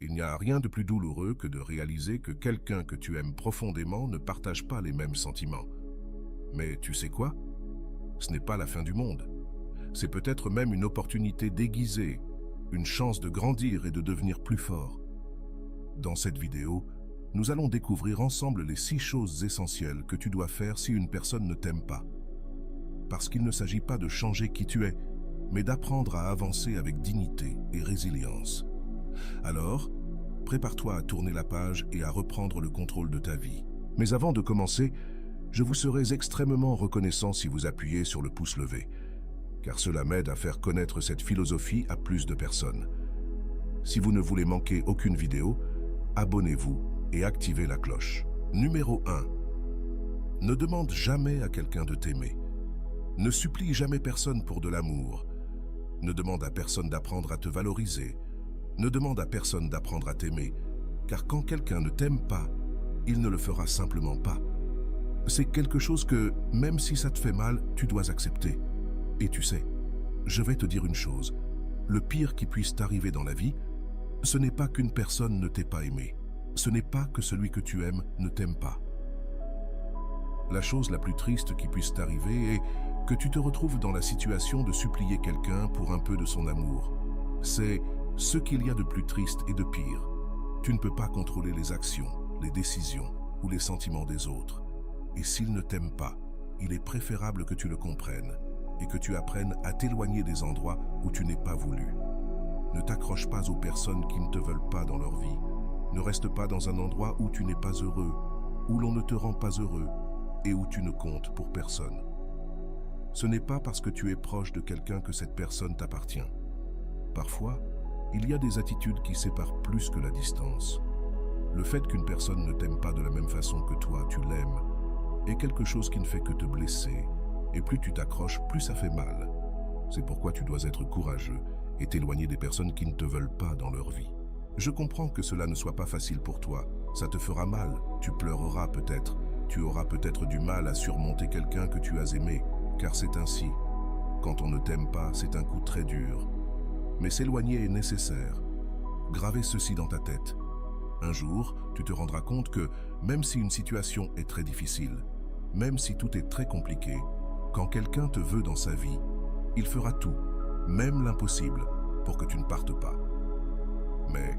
Il n'y a rien de plus douloureux que de réaliser que quelqu'un que tu aimes profondément ne partage pas les mêmes sentiments. Mais tu sais quoi? Ce n'est pas la fin du monde. C'est peut-être même une opportunité déguisée, une chance de grandir et de devenir plus fort. Dans cette vidéo, nous allons découvrir ensemble les 6 choses essentielles que tu dois faire si une personne ne t'aime pas. Parce qu'il ne s'agit pas de changer qui tu es, mais d'apprendre à avancer avec dignité et résilience. Alors, prépare-toi à tourner la page et à reprendre le contrôle de ta vie. Mais avant de commencer, je vous serais extrêmement reconnaissant si vous appuyez sur le pouce levé, car cela m'aide à faire connaître cette philosophie à plus de personnes. Si vous ne voulez manquer aucune vidéo, abonnez-vous et activez la cloche. Numéro 1. Ne demande jamais à quelqu'un de t'aimer. Ne supplie jamais personne pour de l'amour. Ne demande à personne d'apprendre à te valoriser. Ne demande à personne d'apprendre à t'aimer, car quand quelqu'un ne t'aime pas, il ne le fera simplement pas. C'est quelque chose que, même si ça te fait mal, tu dois accepter. Et tu sais, je vais te dire une chose, le pire qui puisse t'arriver dans la vie, ce n'est pas qu'une personne ne t'ait pas aimé. Ce n'est pas que celui que tu aimes ne t'aime pas. La chose la plus triste qui puisse t'arriver est que tu te retrouves dans la situation de supplier quelqu'un pour un peu de son amour. C'est ce qu'il y a de plus triste et de pire. Tu ne peux pas contrôler les actions, les décisions ou les sentiments des autres. Et s'ils ne t'aiment pas, il est préférable que tu le comprennes et que tu apprennes à t'éloigner des endroits où tu n'es pas voulu. Ne t'accroche pas aux personnes qui ne te veulent pas dans leur vie. Ne reste pas dans un endroit où tu n'es pas heureux, où l'on ne te rend pas heureux et où tu ne comptes pour personne. Ce n'est pas parce que tu es proche de quelqu'un que cette personne t'appartient. Parfois, il y a des attitudes qui séparent plus que la distance. Le fait qu'une personne ne t'aime pas de la même façon que toi, tu l'aimes, est quelque chose qui ne fait que te blesser. Et plus tu t'accroches, plus ça fait mal. C'est pourquoi tu dois être courageux et t'éloigner des personnes qui ne te veulent pas dans leur vie. Je comprends que cela ne soit pas facile pour toi. Ça te fera mal, tu pleureras peut-être. Tu auras peut-être du mal à surmonter quelqu'un que tu as aimé, car c'est ainsi. Quand on ne t'aime pas, c'est un coup très dur. Mais s'éloigner est nécessaire. Gravez ceci dans ta tête. Un jour, tu te rendras compte que, même si une situation est très difficile, même si tout est très compliqué, quand quelqu'un te veut dans sa vie, il fera tout, même l'impossible, pour que tu ne partes pas. Mais,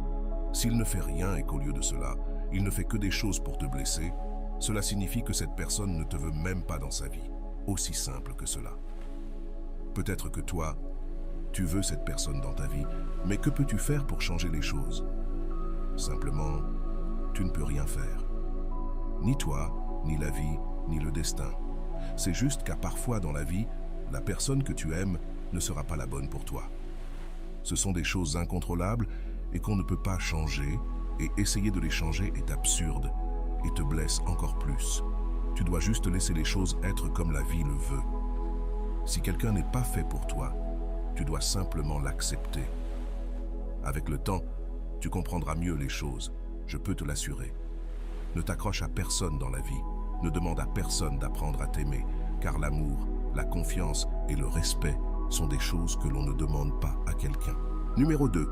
s'il ne fait rien et qu'au lieu de cela, il ne fait que des choses pour te blesser, cela signifie que cette personne ne te veut même pas dans sa vie. Aussi simple que cela. Peut-être que toi, tu veux cette personne dans ta vie, mais que peux-tu faire pour changer les choses? Simplement, tu ne peux rien faire. Ni toi, ni la vie, ni le destin. C'est juste qu'à parfois dans la vie, la personne que tu aimes ne sera pas la bonne pour toi. Ce sont des choses incontrôlables et qu'on ne peut pas changer, et essayer de les changer est absurde et te blesse encore plus. Tu dois juste laisser les choses être comme la vie le veut. Si quelqu'un n'est pas fait pour toi, tu dois simplement l'accepter. Avec le temps, tu comprendras mieux les choses, je peux te l'assurer. Ne t'accroche à personne dans la vie, ne demande à personne d'apprendre à t'aimer, car l'amour, la confiance et le respect sont des choses que l'on ne demande pas à quelqu'un. Numéro 2.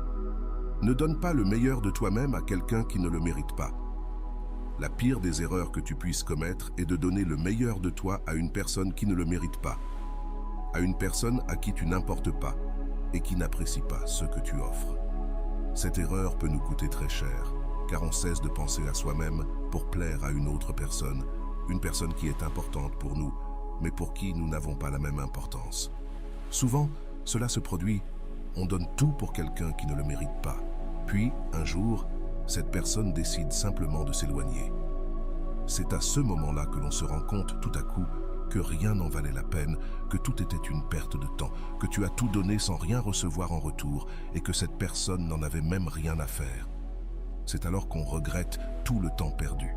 Ne donne pas le meilleur de toi-même à quelqu'un qui ne le mérite pas. La pire des erreurs que tu puisses commettre est de donner le meilleur de toi à une personne qui ne le mérite pas, à une personne à qui tu n'importes pas et qui n'apprécie pas ce que tu offres. Cette erreur peut nous coûter très cher, car on cesse de penser à soi-même pour plaire à une autre personne, une personne qui est importante pour nous, mais pour qui nous n'avons pas la même importance. Souvent, cela se produit, on donne tout pour quelqu'un qui ne le mérite pas. Puis, un jour, cette personne décide simplement de s'éloigner. C'est à ce moment-là que l'on se rend compte tout à coup que rien n'en valait la peine, que tout était une perte de temps, que tu as tout donné sans rien recevoir en retour et que cette personne n'en avait même rien à faire. C'est alors qu'on regrette tout le temps perdu.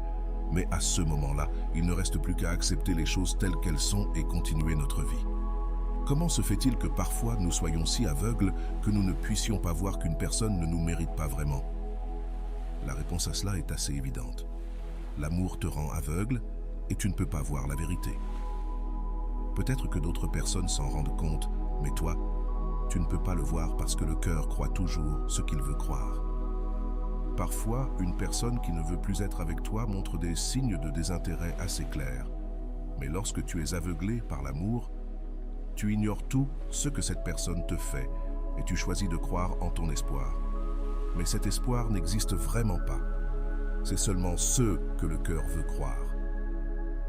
Mais à ce moment-là, il ne reste plus qu'à accepter les choses telles qu'elles sont et continuer notre vie. Comment se fait-il que parfois nous soyons si aveugles que nous ne puissions pas voir qu'une personne ne nous mérite pas vraiment? La réponse à cela est assez évidente. L'amour te rend aveugle et tu ne peux pas voir la vérité. Peut-être que d'autres personnes s'en rendent compte, mais toi, tu ne peux pas le voir parce que le cœur croit toujours ce qu'il veut croire. Parfois, une personne qui ne veut plus être avec toi montre des signes de désintérêt assez clairs. Mais lorsque tu es aveuglé par l'amour, tu ignores tout ce que cette personne te fait et tu choisis de croire en ton espoir. Mais cet espoir n'existe vraiment pas. C'est seulement ce que le cœur veut croire.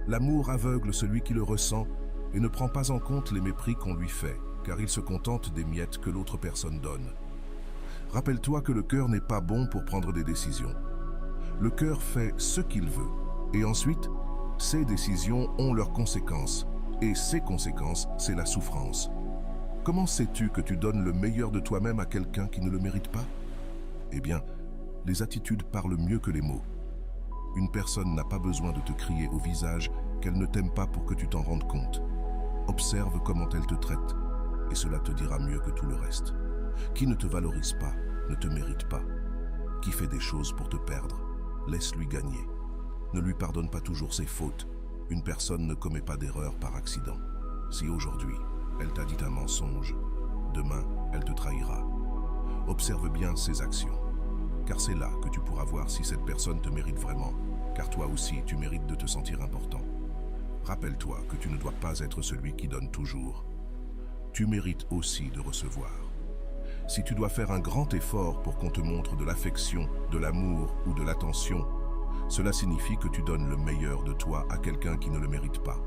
L'amour aveugle celui qui le ressent et ne prend pas en compte les mépris qu'on lui fait, car il se contente des miettes que l'autre personne donne. Rappelle-toi que le cœur n'est pas bon pour prendre des décisions. Le cœur fait ce qu'il veut, et ensuite, ces décisions ont leurs conséquences, et ces conséquences, c'est la souffrance. Comment sais-tu que tu donnes le meilleur de toi-même à quelqu'un qui ne le mérite pas? Eh bien, les attitudes parlent mieux que les mots. Une personne n'a pas besoin de te crier au visage qu'elle ne t'aime pas pour que tu t'en rendes compte. Observe comment elle te traite, et cela te dira mieux que tout le reste. Qui ne te valorise pas, ne te mérite pas. Qui fait des choses pour te perdre, laisse-lui gagner. Ne lui pardonne pas toujours ses fautes. Une personne ne commet pas d'erreur par accident. Si aujourd'hui, elle t'a dit un mensonge, demain, elle te trahira. Observe bien ses actions, car c'est là que tu pourras voir si cette personne te mérite vraiment, car toi aussi, tu mérites de te sentir important. Rappelle-toi que tu ne dois pas être celui qui donne toujours. Tu mérites aussi de recevoir. Si tu dois faire un grand effort pour qu'on te montre de l'affection, de l'amour ou de l'attention, cela signifie que tu donnes le meilleur de toi à quelqu'un qui ne le mérite pas.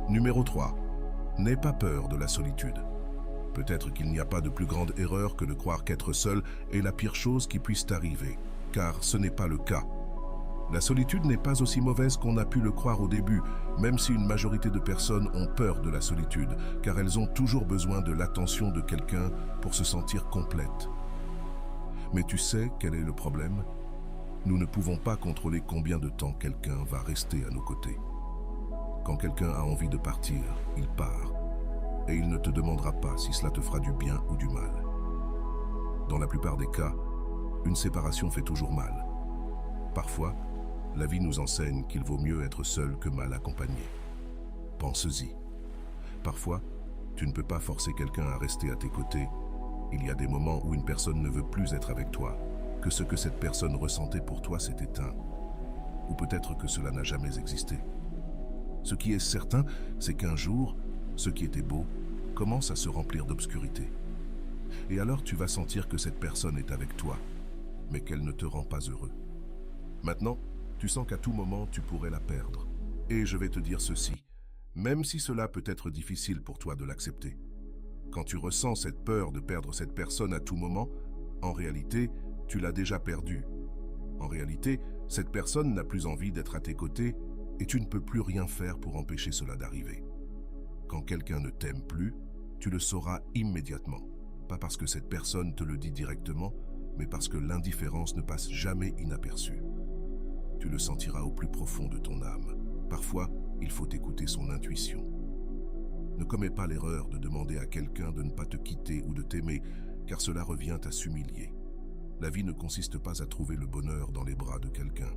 Numéro 3. N'aie pas peur de la solitude. Peut-être qu'il n'y a pas de plus grande erreur que de croire qu'être seul est la pire chose qui puisse t'arriver, car ce n'est pas le cas. La solitude n'est pas aussi mauvaise qu'on a pu le croire au début, même si une majorité de personnes ont peur de la solitude, car elles ont toujours besoin de l'attention de quelqu'un pour se sentir complètes. Mais tu sais quel est le problème? Nous ne pouvons pas contrôler combien de temps quelqu'un va rester à nos côtés. Quand quelqu'un a envie de partir, il part, et il ne te demandera pas si cela te fera du bien ou du mal. Dans la plupart des cas, une séparation fait toujours mal. Parfois, la vie nous enseigne qu'il vaut mieux être seul que mal accompagné. Pense-y. Parfois, tu ne peux pas forcer quelqu'un à rester à tes côtés. Il y a des moments où une personne ne veut plus être avec toi, que ce que cette personne ressentait pour toi s'est éteint. Ou peut-être que cela n'a jamais existé. Ce qui est certain, c'est qu'un jour, ce qui était beau commence à se remplir d'obscurité. Et alors tu vas sentir que cette personne est avec toi, mais qu'elle ne te rend pas heureux. Maintenant, tu sens qu'à tout moment, tu pourrais la perdre. Et je vais te dire ceci, même si cela peut être difficile pour toi de l'accepter. Quand tu ressens cette peur de perdre cette personne à tout moment, en réalité, tu l'as déjà perdue. En réalité, cette personne n'a plus envie d'être à tes côtés et tu ne peux plus rien faire pour empêcher cela d'arriver. Quand quelqu'un ne t'aime plus, tu le sauras immédiatement. Pas parce que cette personne te le dit directement, mais parce que l'indifférence ne passe jamais inaperçue. Tu le sentiras au plus profond de ton âme. Parfois, il faut écouter son intuition. Ne commets pas l'erreur de demander à quelqu'un de ne pas te quitter ou de t'aimer, car cela revient à s'humilier. La vie ne consiste pas à trouver le bonheur dans les bras de quelqu'un.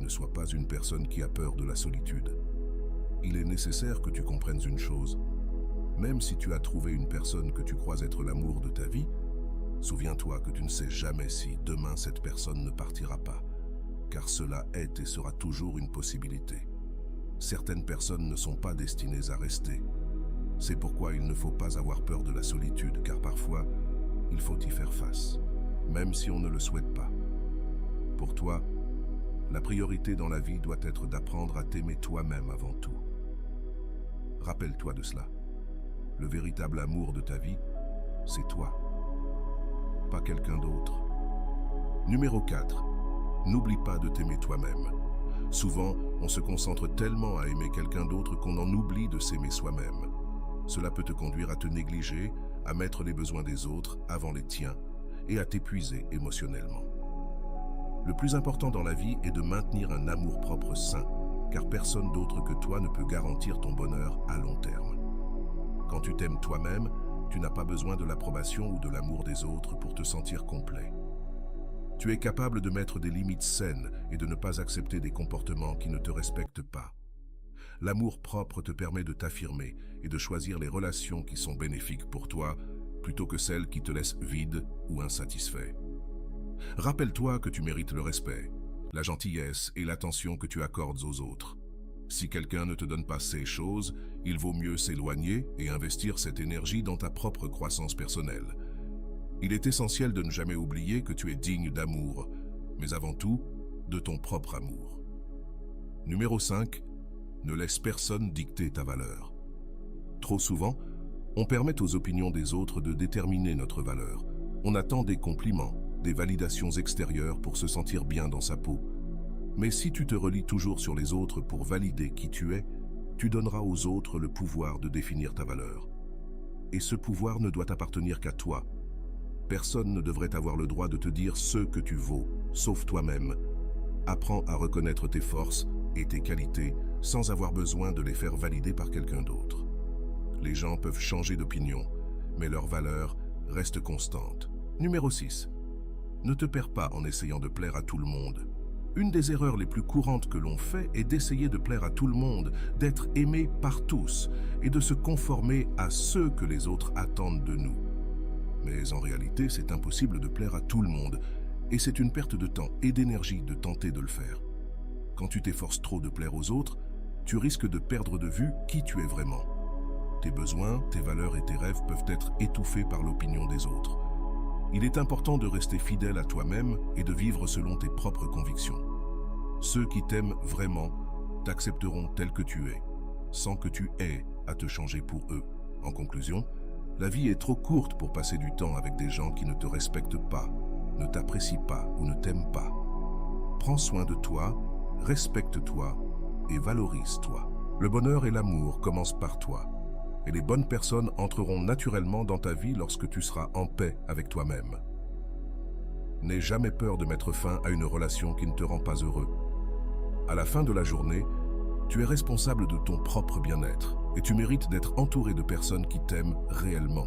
Ne sois pas une personne qui a peur de la solitude. Il est nécessaire que tu comprennes une chose. Même si tu as trouvé une personne que tu crois être l'amour de ta vie, souviens-toi que tu ne sais jamais si demain cette personne ne partira pas, car cela est et sera toujours une possibilité. Certaines personnes ne sont pas destinées à rester. C'est pourquoi il ne faut pas avoir peur de la solitude, car parfois, il faut y faire face, même si on ne le souhaite pas. Pour toi, la priorité dans la vie doit être d'apprendre à t'aimer toi-même avant tout. Rappelle-toi de cela. Le véritable amour de ta vie, c'est toi, pas quelqu'un d'autre. Numéro 4. N'oublie pas de t'aimer toi-même. Souvent, on se concentre tellement à aimer quelqu'un d'autre qu'on en oublie de s'aimer soi-même. Cela peut te conduire à te négliger, à mettre les besoins des autres avant les tiens et à t'épuiser émotionnellement. Le plus important dans la vie est de maintenir un amour-propre sain, car personne d'autre que toi ne peut garantir ton bonheur à long terme. Quand tu t'aimes toi-même, tu n'as pas besoin de l'approbation ou de l'amour des autres pour te sentir complet. Tu es capable de mettre des limites saines et de ne pas accepter des comportements qui ne te respectent pas. L'amour-propre te permet de t'affirmer et de choisir les relations qui sont bénéfiques pour toi, plutôt que celles qui te laissent vide ou insatisfait. Rappelle-toi que tu mérites le respect, la gentillesse et l'attention que tu accordes aux autres. Si quelqu'un ne te donne pas ces choses, il vaut mieux s'éloigner et investir cette énergie dans ta propre croissance personnelle. Il est essentiel de ne jamais oublier que tu es digne d'amour, mais avant tout, de ton propre amour. Numéro 5. Ne laisse personne dicter ta valeur. Trop souvent, on permet aux opinions des autres de déterminer notre valeur. On attend des compliments, des validations extérieures pour se sentir bien dans sa peau. Mais si tu te relis toujours sur les autres pour valider qui tu es, tu donneras aux autres le pouvoir de définir ta valeur. Et ce pouvoir ne doit appartenir qu'à toi. Personne ne devrait avoir le droit de te dire ce que tu vaux, sauf toi-même. Apprends à reconnaître tes forces et tes qualités sans avoir besoin de les faire valider par quelqu'un d'autre. Les gens peuvent changer d'opinion, mais leur valeur reste constante. Numéro 6. Ne te perds pas en essayant de plaire à tout le monde. Une des erreurs les plus courantes que l'on fait est d'essayer de plaire à tout le monde, d'être aimé par tous et de se conformer à ce que les autres attendent de nous. Mais en réalité, c'est impossible de plaire à tout le monde et c'est une perte de temps et d'énergie de tenter de le faire. Quand tu t'efforces trop de plaire aux autres, tu risques de perdre de vue qui tu es vraiment. Tes besoins, tes valeurs et tes rêves peuvent être étouffés par l'opinion des autres. Il est important de rester fidèle à toi-même et de vivre selon tes propres convictions. Ceux qui t'aiment vraiment t'accepteront tel que tu es, sans que tu aies à te changer pour eux. En conclusion, la vie est trop courte pour passer du temps avec des gens qui ne te respectent pas, ne t'apprécient pas ou ne t'aiment pas. Prends soin de toi, respecte-toi et valorise-toi. Le bonheur et l'amour commencent par toi. Et les bonnes personnes entreront naturellement dans ta vie lorsque tu seras en paix avec toi-même. N'aie jamais peur de mettre fin à une relation qui ne te rend pas heureux. À la fin de la journée, tu es responsable de ton propre bien-être et tu mérites d'être entouré de personnes qui t'aiment réellement.